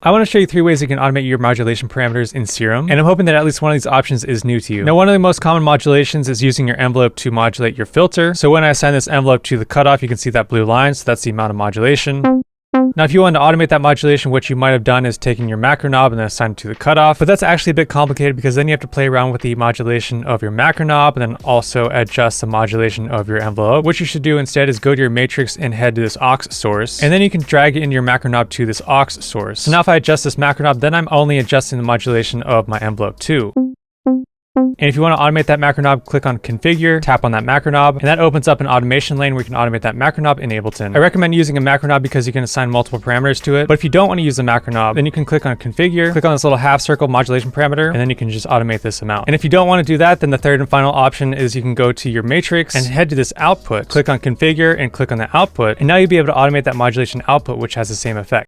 I want to show you 3 ways you can automate your modulation parameters in Serum, and I'm hoping that at least one of these options is new to you. Now, one of the most common modulations is using your envelope to modulate your filter. So when I assign this envelope to the cutoff, you can see that blue line, so that's the amount of modulation. Now, if you want to automate that modulation, what you might have done is taking your macro knob and then assign it to the cutoff, but that's actually a bit complicated because then you have to play around with the modulation of your macro knob and then also adjust the modulation of your envelope. What you should do instead is go to your matrix and head to this aux source, and then you can drag in your macro knob to this aux source. So now if I adjust this macro knob, then I'm only adjusting the modulation of my envelope too. And if you want to automate that macro knob, click on configure, tap on that macro knob, and that opens up an automation lane where you can automate that macro knob in Ableton. I recommend using a macro knob because you can assign multiple parameters to it. But if you don't want to use the macro knob, then you can click on configure, click on this little half circle modulation parameter, and then you can just automate this amount. And if you don't want to do that, then the third and final option is you can go to your matrix and head to this output, click on configure and click on the output, and now you'll be able to automate that modulation output, which has the same effect.